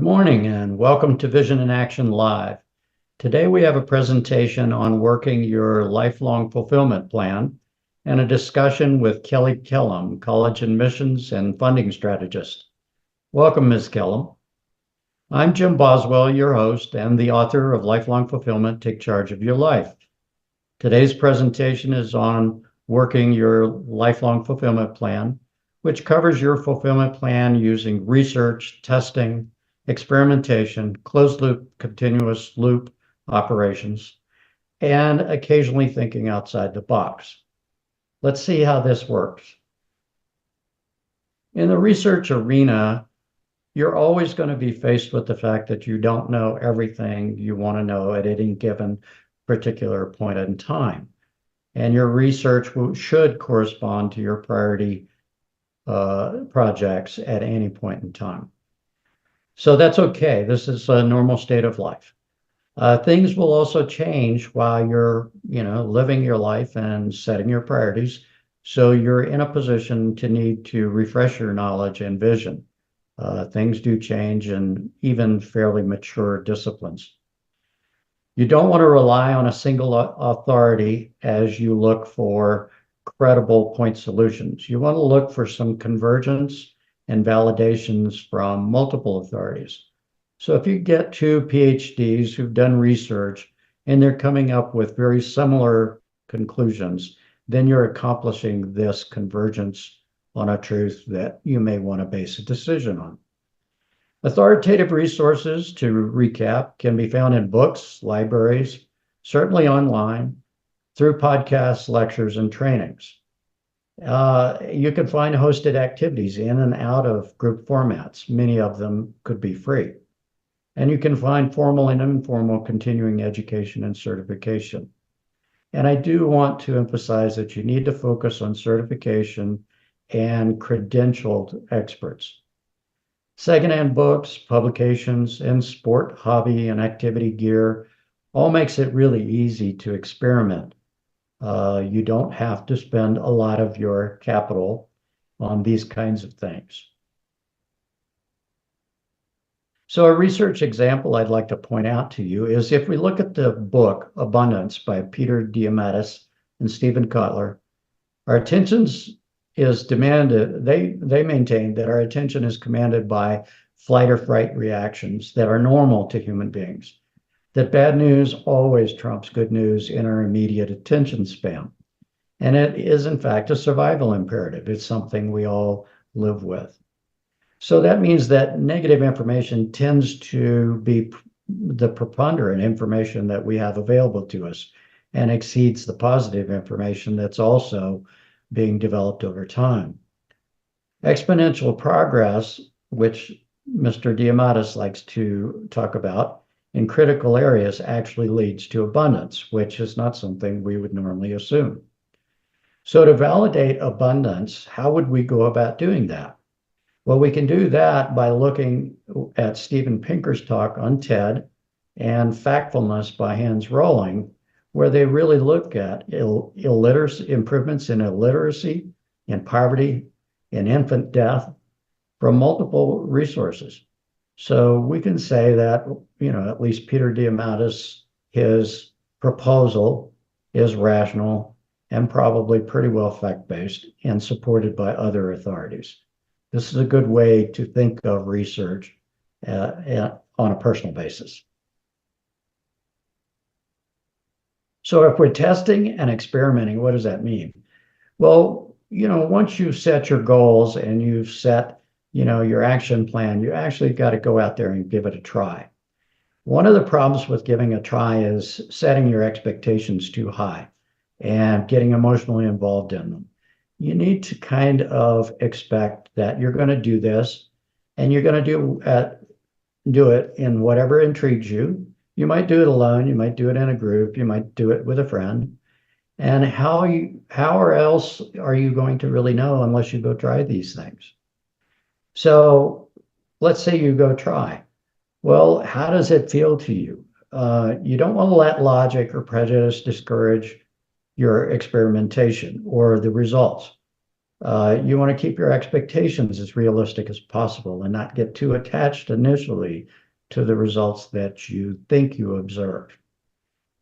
morning and welcome to Vision in Action Live. Today we have a presentation on working your lifelong fulfillment plan and a discussion with Kelly Kellem, College Admissions and Funding Strategist. Welcome, Ms. Kellem. I'm Jim Boswell, your host and the author of Lifelong Fulfillment, Take Charge of Your Life. Today's presentation is on working your lifelong fulfillment plan, which covers your fulfillment plan using research, testing, experimentation, closed loop, continuous loop operations, and occasionally thinking outside the box. Let's see how this works. In the research arena, you're always going to be faced with the fact that you don't know everything you want to know at any given particular point in time. And your research should correspond to your priority projects at any point in time. So that's okay. This is a normal state of life. Things will also change while you're, living your life and setting your priorities. So you're in a position to need to refresh your knowledge and vision. Things do change in even fairly mature disciplines. You don't want to rely on a single authority as you look for credible point solutions. You want to look for some convergence and validations from multiple authorities. So if you get two PhDs who've done research and they're coming up with very similar conclusions, then you're accomplishing this convergence on a truth that you may want to base a decision on. Authoritative resources, to recap, can be found in books, libraries, certainly online, through podcasts, lectures, and trainings. You can find hosted activities in and out of group formats. Many of them could be free. And you can find formal and informal continuing education and certification. And I do want to emphasize that you need to focus on certification and credentialed experts. Secondhand books, publications, and sport, hobby, and activity gear all makes it really easy to experiment. You don't have to spend a lot of your capital on these kinds of things. So a research example I'd like to point out to you is if we look at the book Abundance by Peter Diamandis and Stephen Kotler, our attentions is demanded, they maintain that our attention is commanded by flight or fright reactions that are normal to human beings, that bad news always trumps good news in our immediate attention span. And it is, in fact, a survival imperative. It's something we all live with. So that means that negative information tends to be the preponderant information that we have available to us and exceeds the positive information that's also being developed over time. Exponential progress, which Mr. Diamandis likes to talk about, in critical areas actually leads to abundance, which is not something we would normally assume. So to validate abundance, how would we go about doing that? Well, we can do that by looking at Steven Pinker's talk on TED and Factfulness by Hans Rowling, where they really look at illiteracy, improvements in illiteracy, in poverty, in infant death from multiple resources. So we can say that, at least Peter Diamandis, his proposal is rational and probably pretty well fact-based and supported by other authorities. This is a good way to think of research on a personal basis. So if we're testing and experimenting, what does that mean? Well, once you've set your goals and you've set your action plan, you actually got to go out there and give it a try. One of the problems with giving a try is setting your expectations too high and getting emotionally involved in them. You need to kind of expect that you're going to do this and you're going to do it in whatever intrigues you. You might do it alone, you might do it in a group, you might do it with a friend. And how or else are you going to really know unless you go try these things? So let's say you go try. Well, how does it feel to you? You don't want to let logic or prejudice discourage your experimentation or the results. You want to keep your expectations as realistic as possible and not get too attached initially to the results that you think you observe.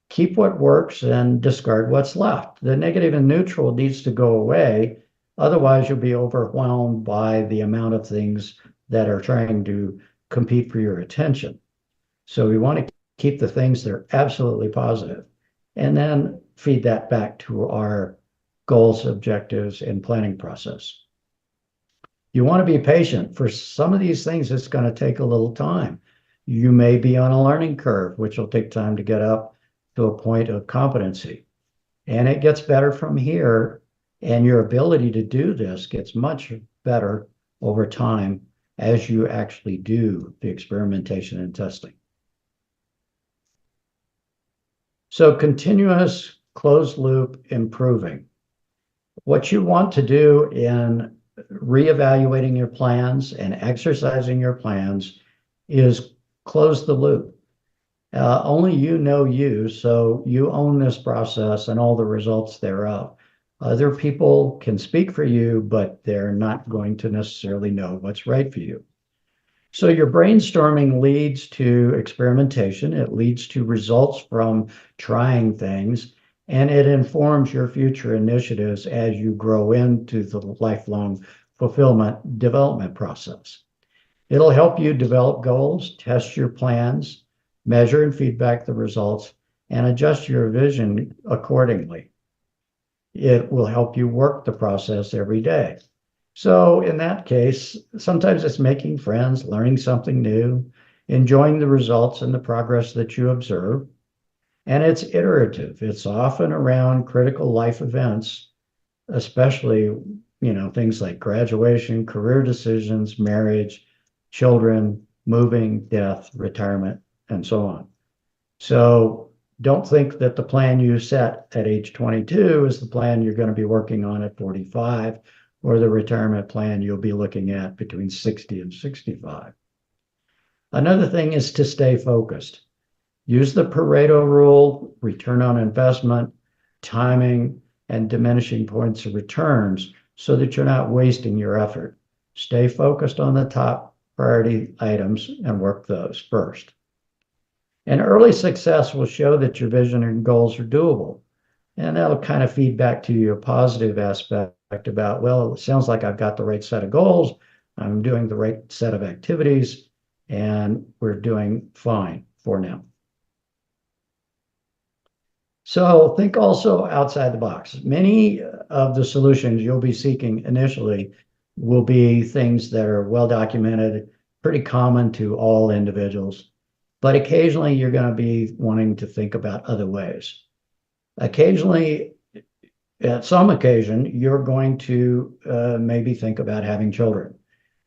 Keep what works and discard what's left. The negative and neutral needs to go away. Otherwise, you'll be overwhelmed by the amount of things that are trying to compete for your attention. So we want to keep the things that are absolutely positive and then feed that back to our goals, objectives, and planning process. You want to be patient. For some of these things, it's going to take a little time. You may be on a learning curve, which will take time to get up to a point of competency. And it gets better from here. And your ability to do this gets much better over time as you actually do the experimentation and testing. So continuous closed loop improving. What you want to do in reevaluating your plans and exercising your plans is close the loop. Only you know you, so you own this process and all the results thereof. Other people can speak for you, but they're not going to necessarily know what's right for you. So your brainstorming leads to experimentation. It leads to results from trying things, and it informs your future initiatives as you grow into the lifelong fulfillment development process. It'll help you develop goals, test your plans, measure and feedback the results, and adjust your vision accordingly. It will help you work the process every day. So in that case, sometimes it's making friends, learning something new, enjoying the results and the progress that you observe. And it's iterative. It's often around critical life events, especially, things like graduation, career decisions, marriage, children, moving, death, retirement, and so on. So don't think that the plan you set at age 22 is the plan you're going to be working on at 45 or the retirement plan you'll be looking at between 60 and 65. Another thing is to stay focused. Use the Pareto rule, return on investment, timing, and diminishing points of returns so that you're not wasting your effort. Stay focused on the top priority items and work those first. And early success will show that your vision and goals are doable. And that'll kind of feed back to your positive aspect about, well, it sounds like I've got the right set of goals. I'm doing the right set of activities, and we're doing fine for now. So think also outside the box. Many of the solutions you'll be seeking initially will be things that are well documented, pretty common to all individuals, but occasionally you're going to be wanting to think about other ways. Occasionally, at some occasion, you're going to maybe think about having children.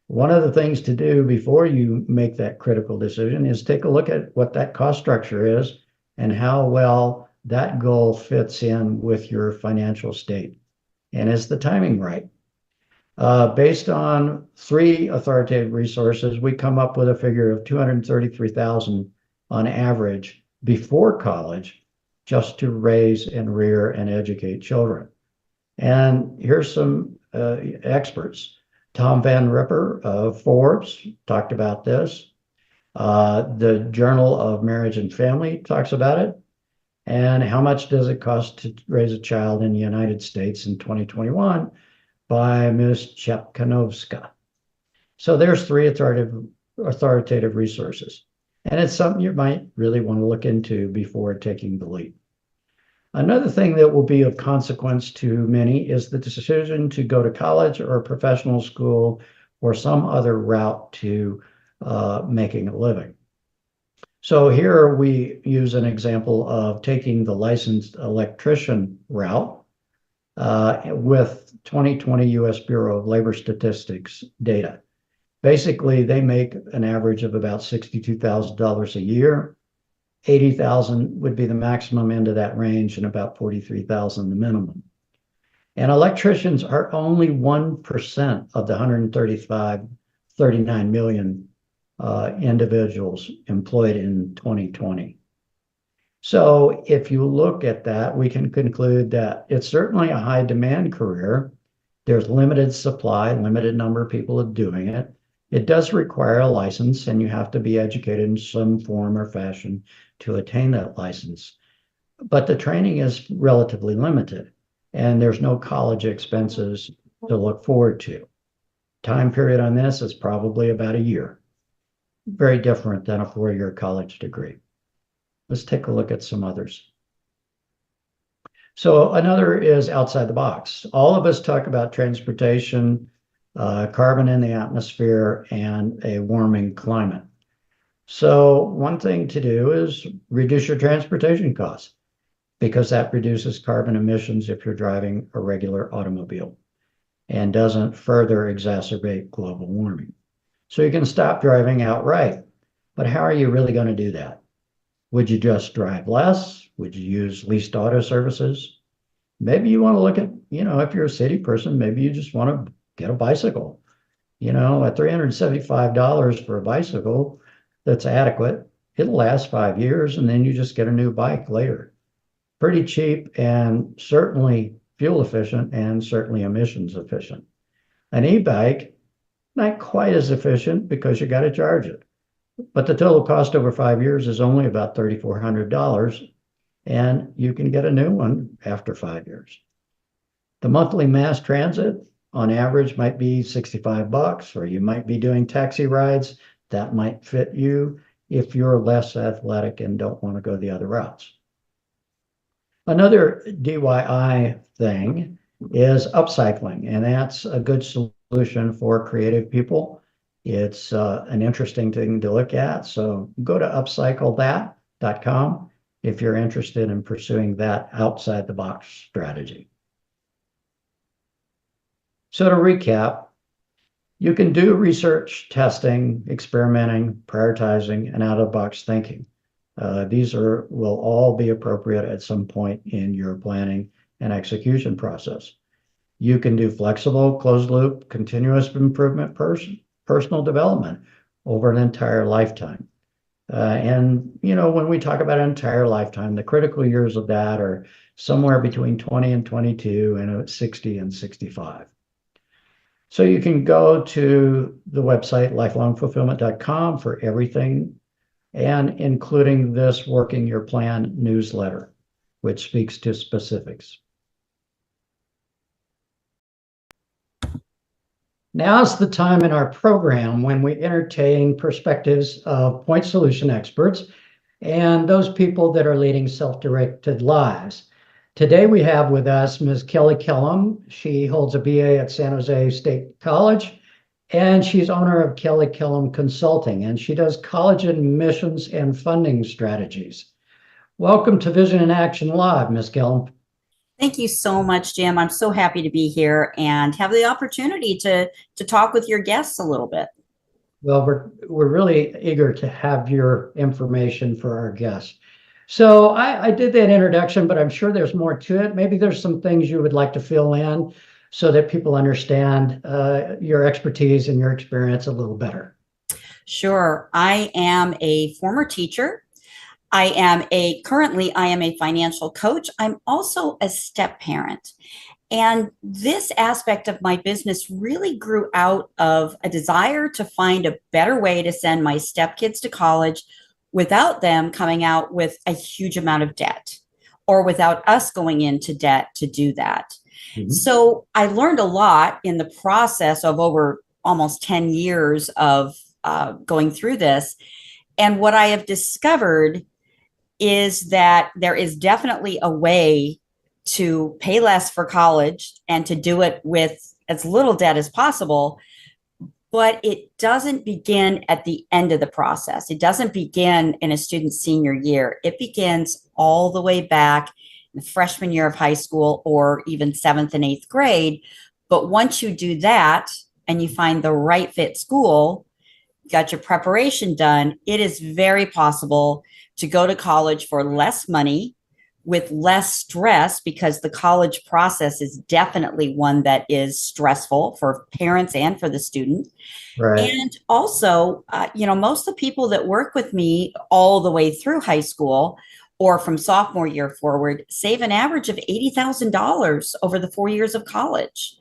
One of the things to do before you make that critical decision is take a look at what that cost structure is and how well that goal fits in with your financial state. And is the timing right? Based on 3 authoritative resources, we come up with a figure of $233,000 on average before college just to raise and rear and educate children. And here's some experts. Tom Van Ripper of Forbes talked about this. The Journal of Marriage and Family talks about it. And how much does it cost to raise a child in the United States in 2021 by Ms. Chepkanovska. So there's 3 authoritative resources. And it's something you might really want to look into before taking the leap. Another thing that will be of consequence to many is the decision to go to college or professional school or some other route to making a living. So here we use an example of taking the licensed electrician route with 2020 U.S. Bureau of Labor Statistics data. Basically, they make an average of about $62,000 a year. 80,000 would be the maximum end of that range and about 43,000 the minimum. And electricians are only 1% of the 39 million individuals employed in 2020. So if you look at that, we can conclude that it's certainly a high demand career. There's limited supply, limited number of people doing it. It does require a license, and you have to be educated in some form or fashion to attain that license. But the training is relatively limited, and there's no college expenses to look forward to. Time period on this is probably about a year. Very different than a 4-year college degree. Let's take a look at some others. So another is outside the box. All of us talk about transportation, carbon in the atmosphere, and a warming climate. So one thing to do is reduce your transportation costs, because that reduces carbon emissions if you're driving a regular automobile and doesn't further exacerbate global warming. So you can stop driving outright. But how are you really going to do that? Would you just drive less? Would you use leased auto services? Maybe you want to look at, if you're a city person, maybe you just want to get a bicycle. At $375 for a bicycle, that's adequate. It'll last 5 years, and then you just get a new bike later. Pretty cheap and certainly fuel efficient and certainly emissions efficient. An e-bike, not quite as efficient because you got to charge it. But the total cost over 5 years is only about $3,400, and you can get a new one after 5 years. The monthly mass transit on average might be $65, or you might be doing taxi rides. That might fit you if you're less athletic and don't want to go the other routes. Another DIY thing is upcycling, and that's a good solution for creative people. It's an interesting thing to look at. So go to upcyclethat.com if you're interested in pursuing that outside the box strategy. So to recap, you can do research, testing, experimenting, prioritizing, and out-of-the-box thinking. These will all be appropriate at some point in your planning and execution process. You can do flexible, closed-loop, continuous improvement, personal development over an entire lifetime. And when we talk about an entire lifetime, the critical years of that are somewhere between 20 and 22 and 60 and 65. So you can go to the website lifelongfulfillment.com for everything, and including this Working Your Plan newsletter, which speaks to specifics. Now's the time in our program when we entertain perspectives of point solution experts and those people that are leading self-directed lives. Today we have with us Ms. Kelly Kellem. She holds a BA at San Jose State College, and she's owner of Kelly Kellem Consulting, and she does college admissions and funding strategies. Welcome to Vision in Action Live, Ms. Kellem. Thank you so much, Jim. I'm so happy to be here and have the opportunity to talk with your guests a little bit. Well, we're really eager to have your information for our guests. So I did that introduction, but I'm sure there's more to it. Maybe there's some things you would like to fill in so that people understand your expertise and your experience a little better. Sure. I am a former teacher. Currently I am a financial coach. I'm also a step parent. And this aspect of my business really grew out of a desire to find a better way to send my stepkids to college without them coming out with a huge amount of debt, or without us going into debt to do that. Mm-hmm. So I learned a lot in the process of over almost 10 years of going through this. And what I have discovered is that there is definitely a way to pay less for college and to do it with as little debt as possible, but it doesn't begin at the end of the process. It doesn't begin in a student's senior year. It begins all the way back in the freshman year of high school or even 7th and 8th grade. But once you do that and you find the right fit school, got your preparation done, it is very possible to go to college for less money with less stress, because the college process is definitely one that is stressful for parents and for the student. Right. And also, most of the people that work with me all the way through high school or from sophomore year forward save an average of $80,000 over the 4 years of college.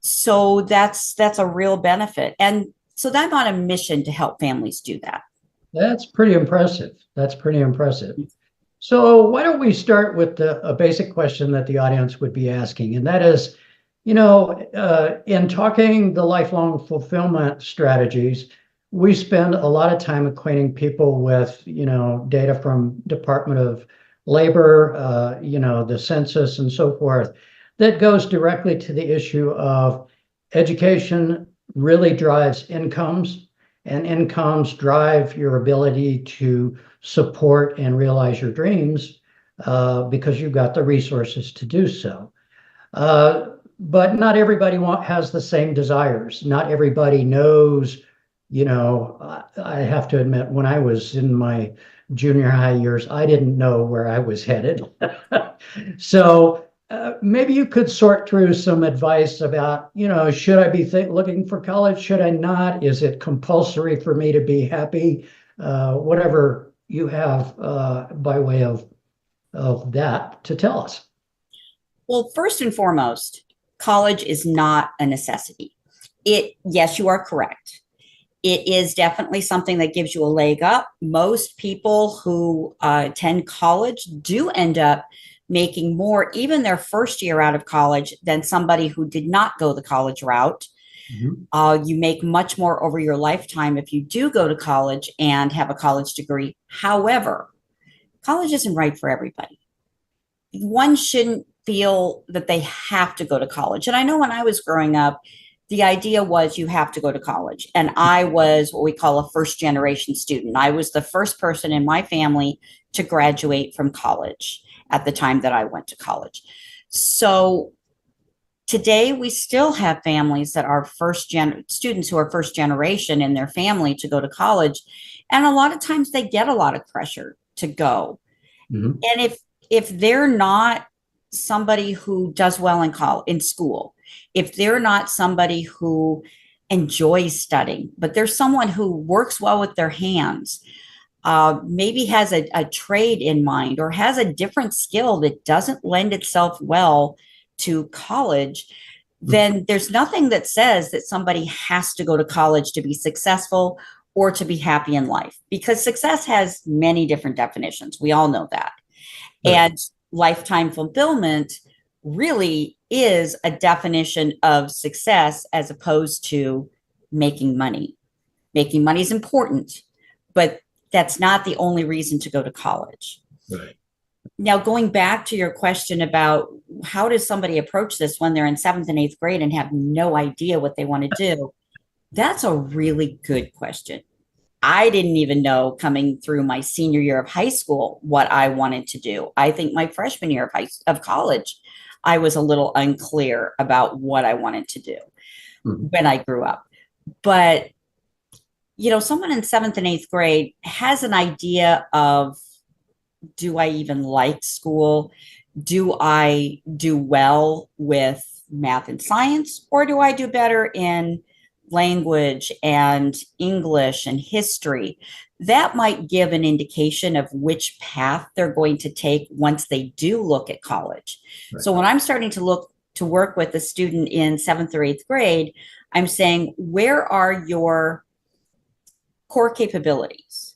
So that's a real benefit. And so I'm on a mission to help families do that. That's pretty impressive. That's pretty impressive. So why don't we start with a basic question that the audience would be asking, and that is, in talking the lifelong fulfillment strategies, we spend a lot of time acquainting people with, data from Department of Labor, the census and so forth, that goes directly to the issue of education really drives incomes, and incomes drive your ability to support and realize your dreams because you've got the resources to do so. But not everybody has the same desires. Not everybody knows, I have to admit, when I was in my junior high years, I didn't know where I was headed. So maybe you could sort through some advice about, should I be looking for college? Should I not? Is it compulsory for me to be happy? Whatever you have by way of that to tell us. Well, first and foremost, college is not a necessity. Yes, you are correct. It is definitely something that gives you a leg up. Most people who attend college do end up making more, even their first year out of college, than somebody who did not go the college route. You make much more over your lifetime if you do go to college and have a college degree. However, college isn't right for everybody. One shouldn't feel that they have to go to college. And I know when I was growing up, the idea was you have to go to college. And I was what we call a first generation student. I was the first person in my family to graduate from college at the time that I went to college. So today we still have families that are students who are first generation in their family to go to college. And a lot of times they get a lot of pressure to go. Mm-hmm. And if they're not somebody who does well in school, if they're not somebody who enjoys studying, but they're someone who works well with their hands, maybe has a trade in mind or has a different skill that doesn't lend itself well to college, then there's nothing that says that somebody has to go to college to be successful or to be happy in life, because success has many different definitions. We all know that. Right. And lifetime fulfillment really is a definition of success as opposed to making money. Making money is important, but that's not the only reason to go to college. Right. Now, going back to your question about how does somebody approach this when they're in 7th and 8th grade and have no idea what they want to do, that's a really good question. I didn't even know coming through my senior year of high school what I wanted to do. I think my freshman year of college, I was a little unclear about what I wanted to do when I grew up. But, someone in 7th and 8th grade has an idea of, do I even like school? Do I do well with math and science, or do I do better in language and English and history? That might give an indication of which path they're going to take once they do look at college. Right. So when I'm starting to work with a student in 7th or 8th grade, I'm saying, where are your core capabilities?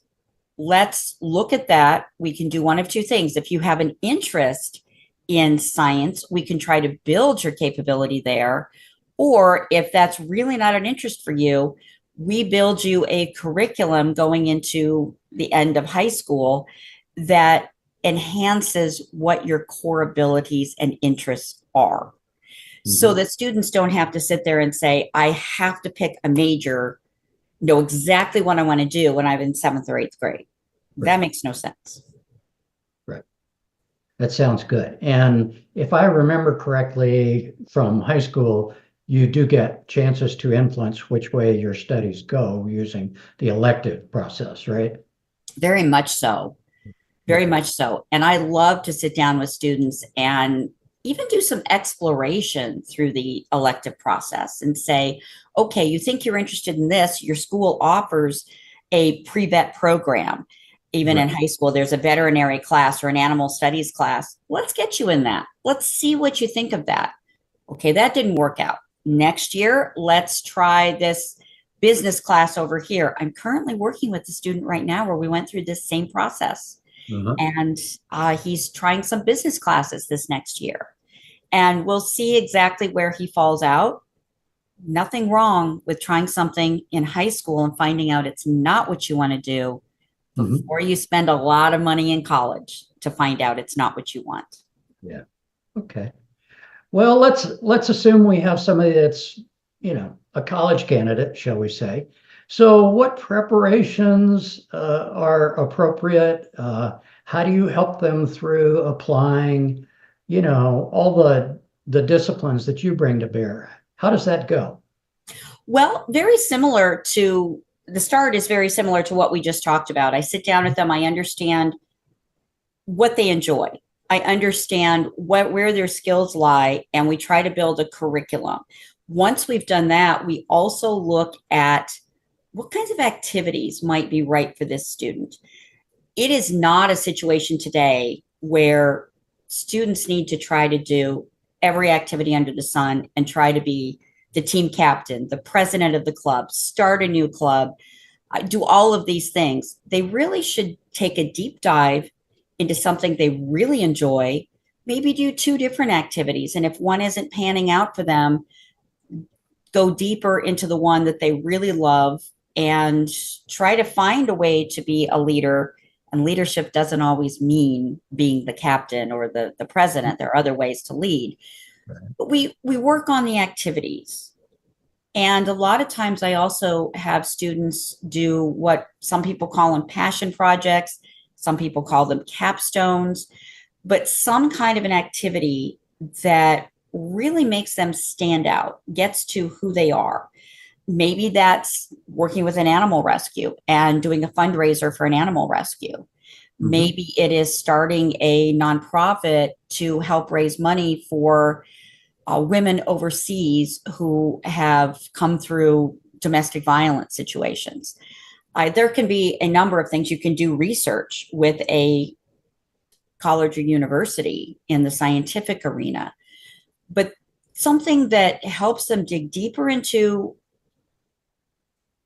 Let's look at that. We can do one of two things. If you have an interest in science, we can try to build your capability there. Or if that's really not an interest for you, we build you a curriculum going into the end of high school that enhances what your core abilities and interests are. Mm-hmm. So that students don't have to sit there and say, I have to pick a major, know exactly what I want to do when I'm in 7th or 8th grade. Right. That makes no sense. Right. That sounds good. And if I remember correctly from high school, you do get chances to influence which way your studies go using the elective process, right? Very much so. Very much so. And I love to sit down with students and even do some exploration through the elective process and say, okay, you think you're interested in this, your school offers a pre-vet program. Even right. In high school, there's a veterinary class or an animal studies class. Let's get you in that. Let's see what you think of that. Okay, that didn't work out. Next year, let's try this business class over here. I'm currently working with a student right now where we went through this same process. Uh-huh. And he's trying some business classes this next year. And we'll see exactly where he falls out. Nothing wrong with trying something in high school and finding out it's not what you want to do Mhm. before you spend a lot of money in college to find out it's not what you want. Yeah. Okay. Well, let's assume we have somebody that's, a college candidate, shall we say. So what preparations are appropriate? How do you help them through applying, all the disciplines that you bring to bear? How does that go? Well, very similar to the start is very similar to what we just talked about. I sit down with them, I understand what they enjoy. I understand where their skills lie, and we try to build a curriculum. Once we've done that, we also look at what kinds of activities might be right for this student. It is not a situation today where students need to try to do every activity under the sun and try to be the team captain, the president of the club, start a new club, do all of these things. They really should take a deep dive into something they really enjoy, maybe do two different activities. And if one isn't panning out for them, go deeper into the one that they really love and try to find a way to be a leader. And leadership doesn't always mean being the captain or the president. There are other ways to lead. But we work on the activities. And a lot of times I also have students do what some people call them passion projects, some people call them capstones, but some kind of an activity that really makes them stand out, gets to who they are. Maybe that's working with an animal rescue and doing a fundraiser for an animal rescue. Mhm. Maybe it is starting a nonprofit to help raise money for women overseas who have come through domestic violence situations. There can be a number of things. You can do research with a college or university in the scientific arena, but something that helps them dig deeper into,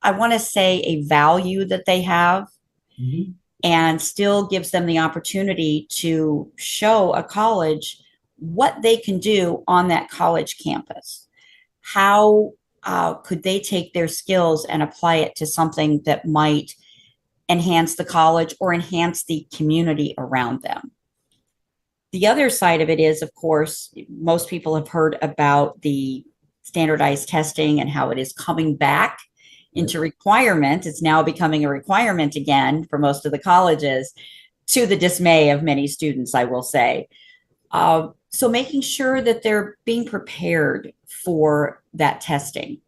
I want to say, a value that they have Mhm. and still gives them the opportunity to show a college what they can do on that college campus. How could they take their skills and apply it to something that might enhance the college or enhance the community around them? The other side of it is, of course, most people have heard about the standardized testing and how it is coming back into requirement. It's now becoming a requirement again for most of the colleges, to the dismay of many students, I will say. So making sure that they're being prepared for that testing.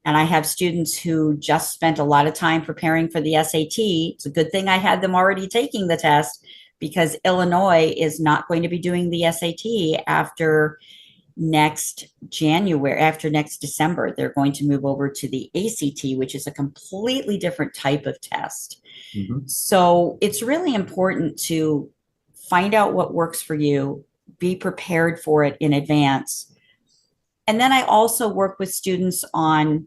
And I have students who just spent a lot of time preparing for the SAT. It's a good thing I had them already taking the test, because Illinois is not going to be doing the SAT after next January, after next December. They're going to move over to the ACT, which is a completely different type of test. Mhm. So it's really important to find out what works for you, be prepared for it in advance. And then I also work with students on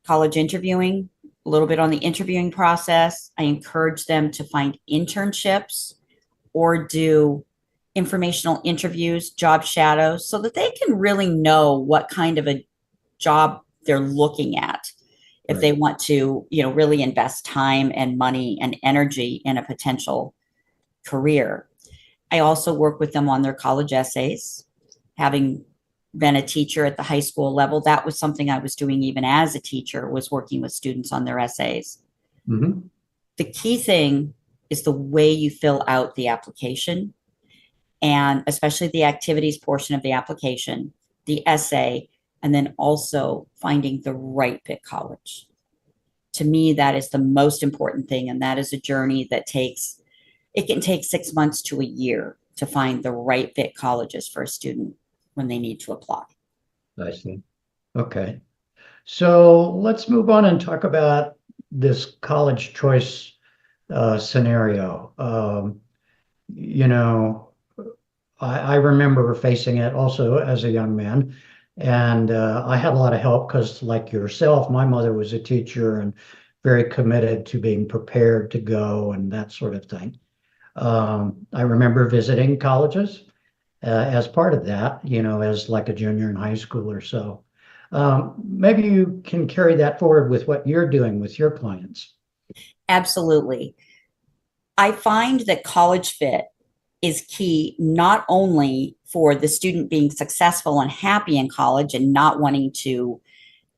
college interviewing, a little bit on the interviewing process. I encourage them to find internships or do informational interviews, job shadows, so that they can really know what kind of a job they're looking at if Right. they want to, really invest time and money and energy in a potential career. I also work with them on their college essays. Having been a teacher at the high school level, that was something I was doing even as a teacher, was working with students on their essays. Mhm. The key thing is the way you fill out the application, and especially the activities portion of the application, the essay, and then also finding the right fit college. To me, that is the most important thing. And that is a journey that it can take 6 months to a year to find the right fit colleges for a student when they need to apply. I see. Okay. So let's move on and talk about this college choice scenario. You know, I remember facing it also as a young man. And I had a lot of help because, like yourself, my mother was a teacher and very committed to being prepared to go and that sort of thing. I remember visiting colleges as part of that, as like a junior in high school or so. Maybe you can carry that forward with what you're doing with your clients. Absolutely. I find that college fit is key not only for the student being successful and happy in college and not wanting to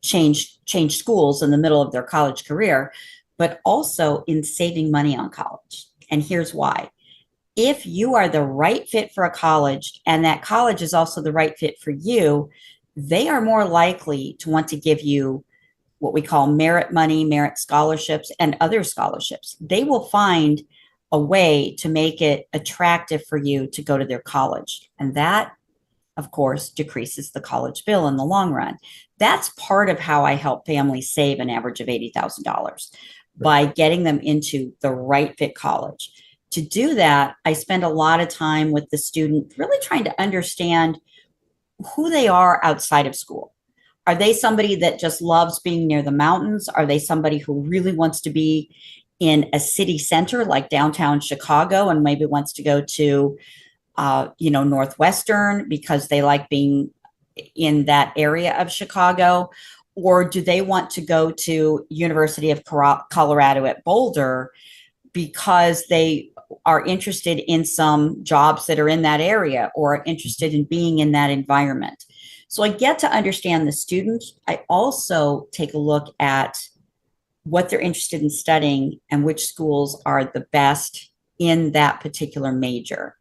change schools in the middle of their college career, but also in saving money on college. And here's why. If you are the right fit for a college and that college is also the right fit for you, they are more likely to want to give you what we call merit money, merit scholarships, and other scholarships. They will find a way to make it attractive for you to go to their college. And that, of course, decreases the college bill in the long run. That's part of how I help families save an average of $80,000 by getting them into the right fit college. To do that, I spend a lot of time with the student, really trying to understand who they are outside of school. Are they somebody that just loves being near the mountains? Are they somebody who really wants to be in a city center like downtown Chicago and maybe wants to go to, Northwestern because they like being in that area of Chicago? Or do they want to go to University of Colorado at Boulder because they are interested in some jobs that are in that area or are interested in being in that environment? So I get to understand the student. I also take a look at what they're interested in studying and which schools are the best in that particular major.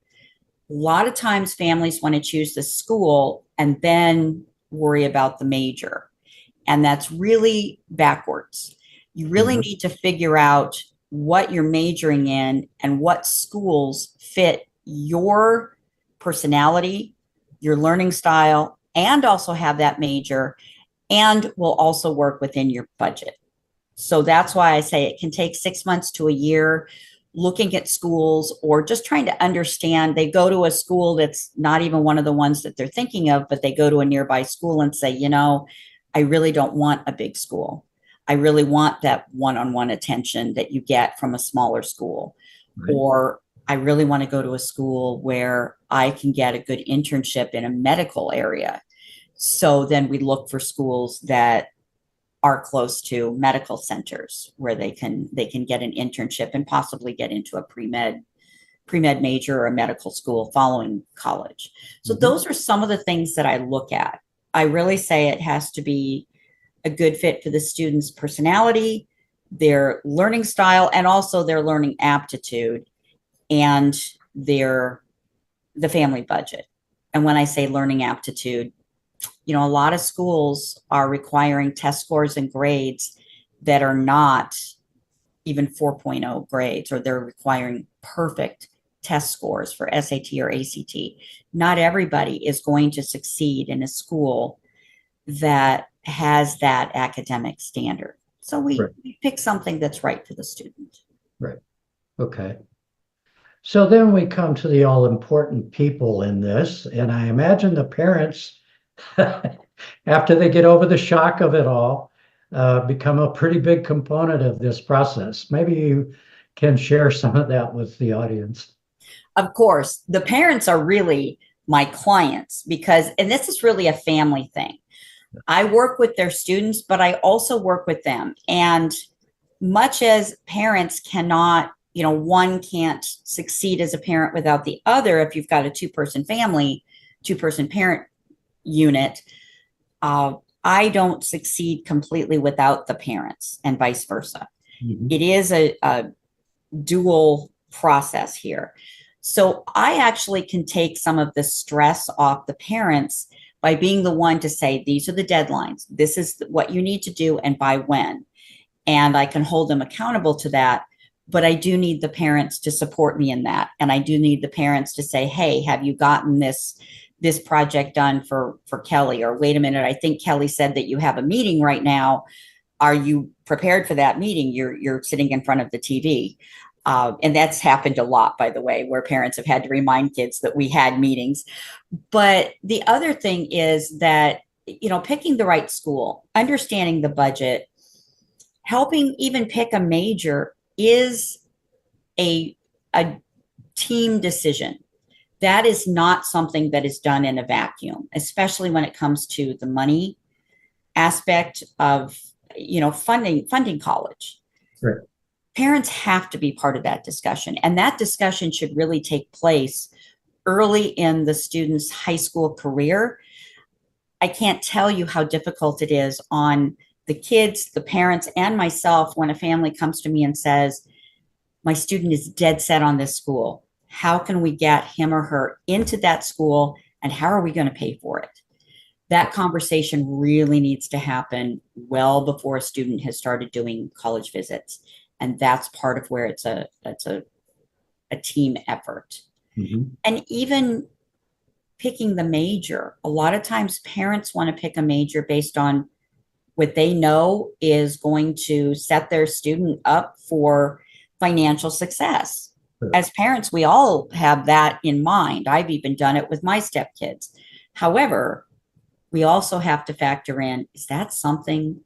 A lot of times families want to choose the school and then worry about the major. And that's really backwards. You really Mhm. need to figure out what you're majoring in and what schools fit your personality, your learning style, and also have that major and will also work within your budget. So that's why I say it can take 6 months to a year looking at schools or just trying to understand. They go to a school that's not even one of the ones that they're thinking of, but they go to a nearby school and say, I really don't want a big school. I really want that one-on-one attention that you get from a smaller school. Right. Or I really want to go to a school where I can get a good internship in a medical area. So then we look for schools that are close to medical centers where they can get an internship and possibly get into a pre-med major or a medical school following college. So Mhm. those are some of the things that I look at. I really say it has to be a good fit for the student's personality, their learning style, and also their learning aptitude and their the family budget. And when I say learning aptitude, a lot of schools are requiring test scores and grades that are not even 4.0 grades, or they're requiring perfect test scores for SAT or ACT. Not everybody is going to succeed in a school that has that academic standard. So we, Right. we pick something that's right for the student. Right. Okay. So then we come to the all important people in this, and I imagine the parents, after they get over the shock of it all, become a pretty big component of this process. Maybe you can share some of that with the audience. Of course, the parents are really my clients because, and this is really a family thing. I work with their students, but I also work with them. And much as parents cannot, one can't succeed as a parent without the other. If you've got a two-person family, two-person parent unit, uh, I don't succeed completely without the parents and vice versa. Mhm. It is a dual process here. So I actually can take some of the stress off the parents by being the one to say, these are the deadlines. This is what you need to do and by when. And I can hold them accountable to that. But I do need the parents to support me in that. And I do need the parents to say, hey, have you gotten this project done for Kelly? Or wait a minute, I think Kelly said that you have a meeting right now. Are you prepared for that meeting? You're sitting in front of the TV. And that's happened a lot, by the way, where parents have had to remind kids that we had meetings. But the other thing is that picking the right school, understanding the budget, helping even pick a major is a team decision. That is not something that is done in a vacuum, especially when it comes to the money aspect of funding college. Right. Parents have to be part of that discussion, and that discussion should really take place early in the student's high school career. I can't tell you how difficult it is on the kids, the parents, and myself when a family comes to me and says, my student is dead set on this school. How can we get him or her into that school, and how are we going to pay for it? That conversation really needs to happen well before a student has started doing college visits. And that's part of where it's a team effort. Mm-hmm. And even picking the major, a lot of times parents want to pick a major based on what they know is going to set their student up for financial success. Sure. As parents, we all have that in mind. I've even done it with my stepkids. However, we also have to factor in, is that something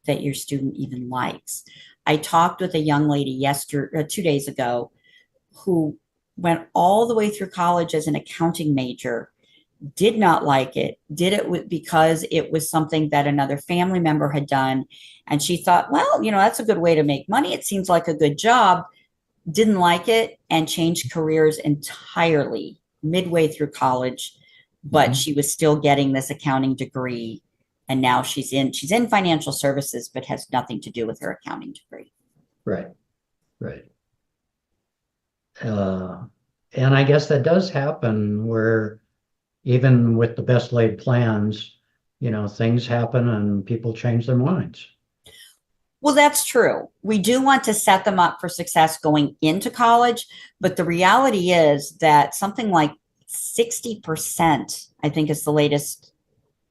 that your student even likes? I talked with a young lady 2 days ago who went all the way through college as an accounting major, did not like it, did it because it was something that another family member had done. And she thought, well, that's a good way to make money. It seems like a good job. Didn't like it and changed careers entirely midway through college, but she was still getting this accounting degree. And now she's in financial services, but has nothing to do with her accounting degree. Right. Right. And I guess that does happen where even with the best laid plans, things happen and people change their minds. Well, that's true. We do want to set them up for success going into college, but the reality is that something like 60%, I think is the latest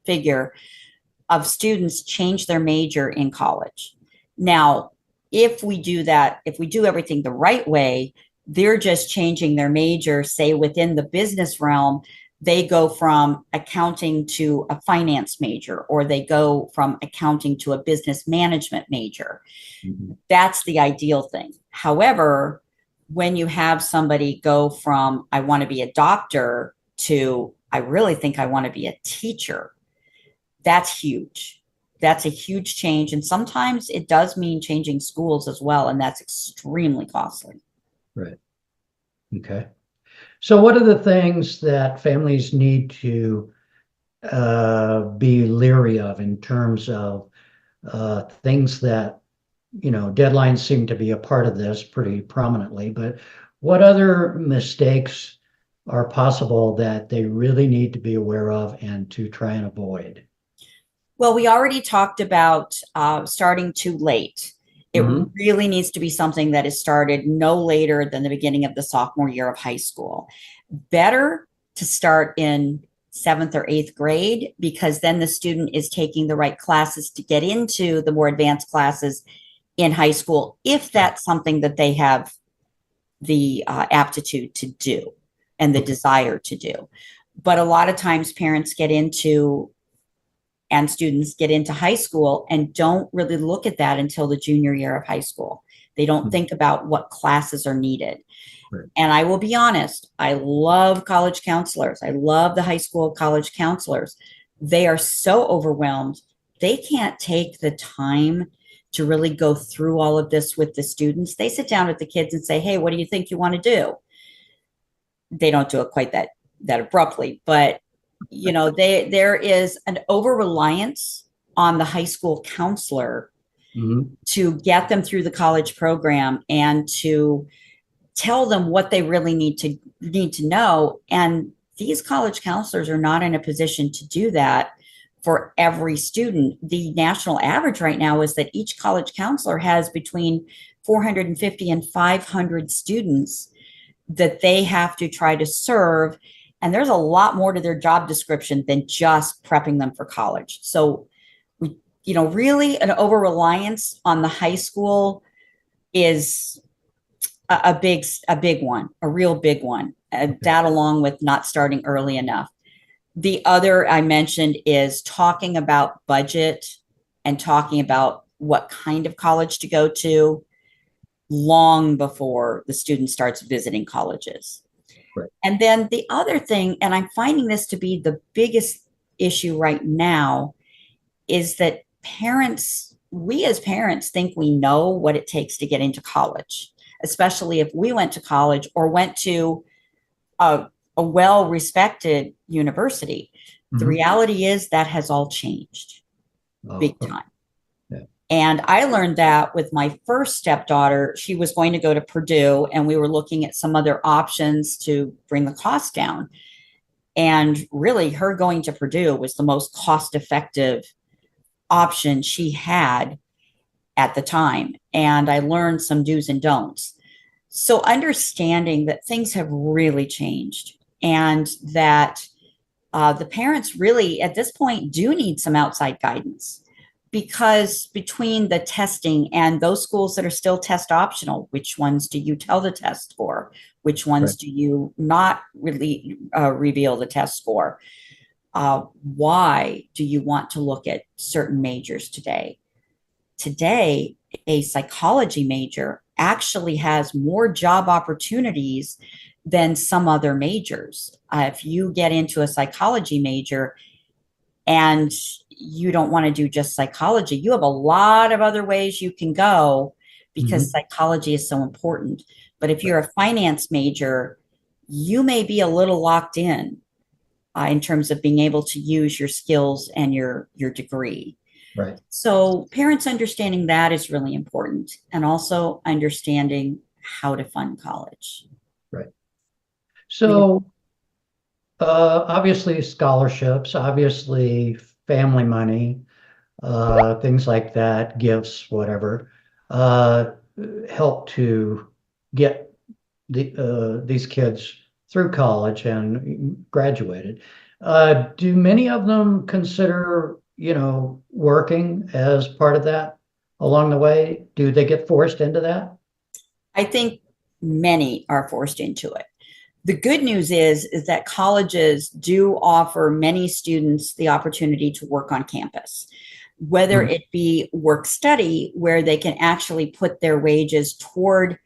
figure, of students change their major in college. Now, if we do that, if we do everything the right way, they're just changing their major, say within the business realm, they go from accounting to a finance major, or they go from accounting to a business management major. Mm-hmm. That's the ideal thing. However, when you have somebody go from, I want to be a doctor, to, I really think I want to be a teacher, that's huge. That's a huge change. And sometimes it does mean changing schools as well. And that's extremely costly. Right. Okay. So what are the things that families need to be leery of in terms of things that, deadlines seem to be a part of this pretty prominently, but what other mistakes are possible that they really need to be aware of and to try and avoid? Well, we already talked about starting too late. It really needs to be something that is started no later than the beginning of the sophomore year of high school. Better to start in 7th or 8th grade, because then the student is taking the right classes to get into the more advanced classes in high school, if that's something that they have the aptitude to do and the desire to do. But a lot of times parents get into and students get into high school and don't really look at that until the junior year of high school. They don't think about what classes are needed. Right. And I will be honest, I love college counselors. I love the high school college counselors. They are so overwhelmed. They can't take the time to really go through all of this with the students. They sit down with the kids and say, hey, what do you think you want to do? They don't do it quite that abruptly, but there is an over-reliance on the high school counselor to get them through the college program and to tell them what they really need to know. And these college counselors are not in a position to do that for every student. The national average right now is that each college counselor has between 450 and 500 students that they have to try to serve. And there's a lot more to their job description than just prepping them for college. So really an over-reliance on the high school is a big one, a real big one. That along with not starting early enough. The other I mentioned is talking about budget and talking about what kind of college to go to long before the student starts visiting colleges. Right. And then the other thing, and I'm finding this to be the biggest issue right now, is that we as parents think we know what it takes to get into college, especially if we went to college or went to a well respected university. The Mhm. reality is that has all changed Oh, big time. yeah. And I learned that with my first stepdaughter. She was going to go to Purdue, and we were looking at some other options to bring the cost down. And really, her going to Purdue was the most cost effective option she had at the time. And I learned some do's and don'ts. So, understanding that things have really changed and that the parents really, at this point, do need some outside guidance because between the testing and those schools that are still test optional, which ones do you tell the test for? Which Right. ones do you not really reveal the test for? Why do you want to look at certain majors today? Today, a psychology major actually has more job opportunities than some other majors. If you get into a psychology major and you don't want to do just psychology, you have a lot of other ways you can go because Mhm. psychology is so important. But if Right. you're a finance major, you may be a little locked in terms of being able to use your skills and your degree. Right. So parents understanding that is really important, and also understanding how to fund college. Right. Yeah. So, obviously scholarships, obviously family money, things like that, gifts, whatever, uh, help to get these kids through college and graduated. Do many of them consider, working as part of that along the way? Do they get forced into that? I think many are forced into it. The good news is that colleges do offer many students the opportunity to work on campus, whether Mhm. it be work study, where they can actually put their wages toward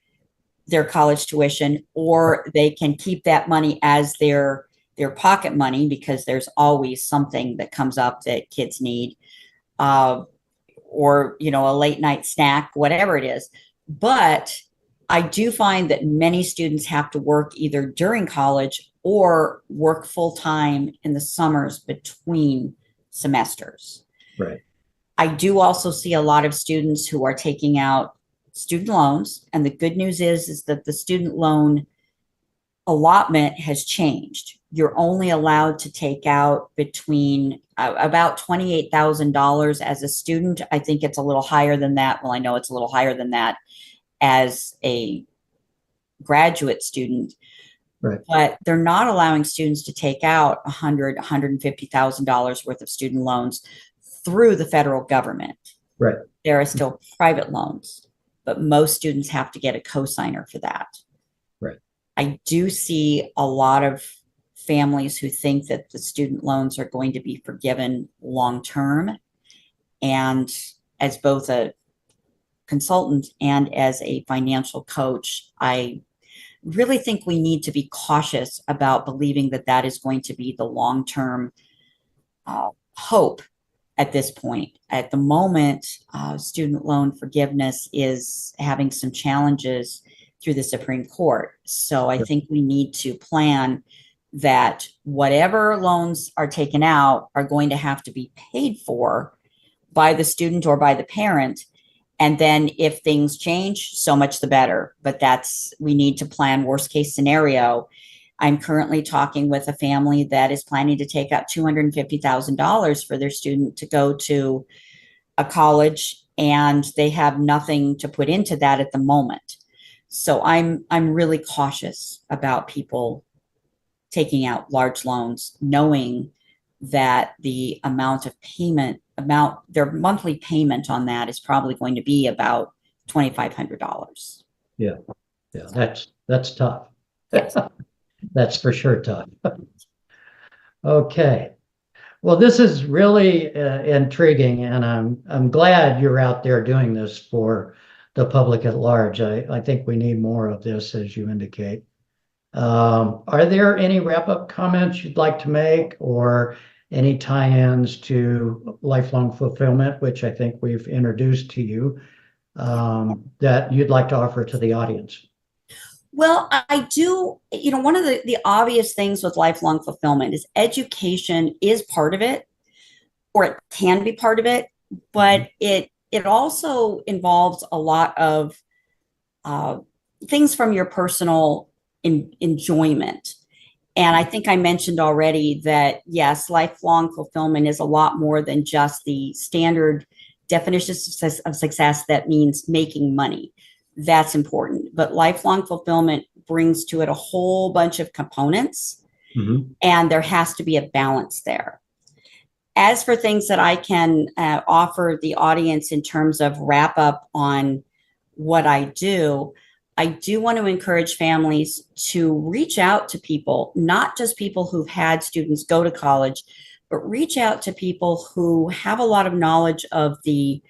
their college tuition, or they can keep that money as their pocket money because there's always something that comes up that kids need, uh, or a late night snack, whatever it is. But I do find that many students have to work either during college or work full time in the summers between semesters. Right. I do also see a lot of students who are taking out student loans, and the good news is that the student loan allotment has changed. You're only allowed to take out between about $28,000 as a student. I think it's a little higher than that. Well, I know it's a little higher than that as a graduate student, Right. but they're not allowing students to take out $150,000 worth of student loans through the federal government. Right. There are still private loans, but most students have to get a cosigner for that. Right. I do see a lot of families who think that the student loans are going to be forgiven long term. And as both a consultant and as a financial coach, I really think we need to be cautious about believing that that is going to be the long term hope at this point. At the moment, student loan forgiveness is having some challenges through the Supreme Court. So I think we need to plan that whatever loans are taken out are going to have to be paid for by the student or by the parent. And then if things change, so much the better. But we need to plan worst case scenario. I'm currently talking with a family that is planning to take out $250,000 for their student to go to a college, and they have nothing to put into that at the moment. So I'm really cautious about people taking out large loans, knowing that the their monthly payment on that is probably going to be about $2,500. Yeah. Yeah. That's tough. Yes. That's for sure tough. Okay. Well, this is really intriguing, and I'm glad you're out there doing this for the public at large. I think we need more of this, as you indicate. Are there any wrap-up comments you'd like to make, or any tie-ins to lifelong fulfillment, which I think we've introduced to you, that you'd like to offer to the audience? Well, I do, one of the obvious things with lifelong fulfillment is education is part of it, or it can be part of it, Mhm. but it also involves a lot of uh, things from your personal enjoyment. And I think I mentioned already that yes, lifelong fulfillment is a lot more than just the standard definition of success that means making money. That's important. But lifelong fulfillment brings to it a whole bunch of components, Mhm. and there has to be a balance there. As for things that I can offer the audience in terms of wrap up on what I do want to encourage families to reach out to people, not just people who've had students go to college, but reach out to people who have a lot of knowledge of the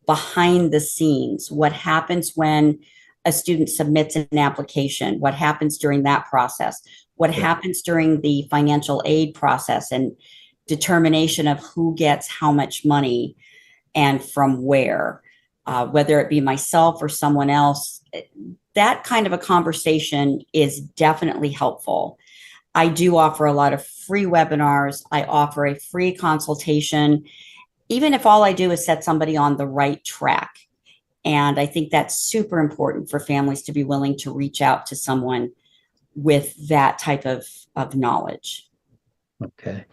behind the scenes, what happens when a student submits an application, what happens during that process, what Yeah. happens during the financial aid process and determination of who gets how much money and from where, whether it be myself or someone else. That kind of a conversation is definitely helpful. I do offer a lot of free webinars. I offer a free consultation, even if all I do is set somebody on the right track. And I think that's super important for families to be willing to reach out to someone with that type of knowledge. Okay.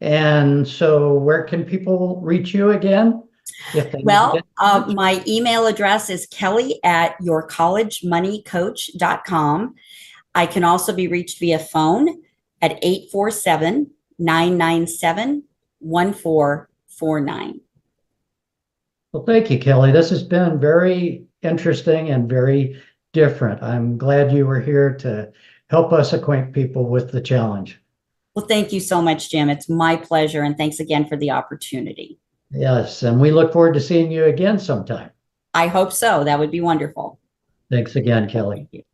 And so where can people reach you again if they need to get Well, in touch? my email address is kelly@yourcollegemoneycoach.com. I can also be reached via phone at 847-997-1449. Well, thank you, Kelly. This has been very interesting and very different. I'm glad you were here to help us acquaint people with the challenge. Well, thank you so much, Jim. It's my pleasure. And thanks again for the opportunity. Yes, and we look forward to seeing you again sometime. I hope so. That would be wonderful. Thanks again, Kelly. Thank you.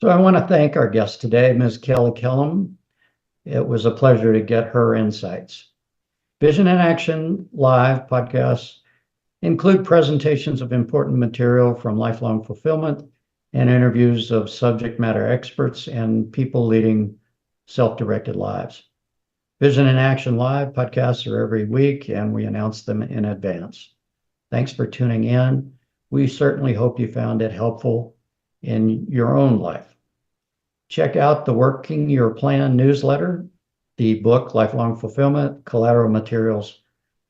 So I want to thank our guest today, Ms. Kelly Kellem. It was a pleasure to get her insights. Vision in Action Live podcasts include presentations of important material from lifelong fulfillment and interviews of subject matter experts and people leading self-directed lives. Vision in Action Live podcasts are every week, and we announce them in advance. Thanks for tuning in. We certainly hope you found it helpful in your own life. Check out the Working Your Plan newsletter, the book Lifelong Fulfillment, collateral materials,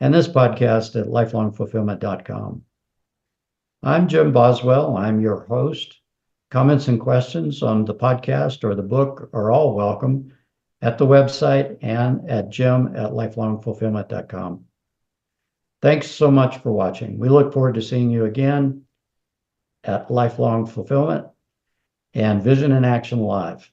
and this podcast at lifelongfulfillment.com. I'm Jim Boswell. I'm your host. Comments and questions on the podcast or the book are all welcome at the website and at jim@lifelongfulfillment.com. Thanks so much for watching. We look forward to seeing you again at Lifelong Fulfillment and Vision in Action Live.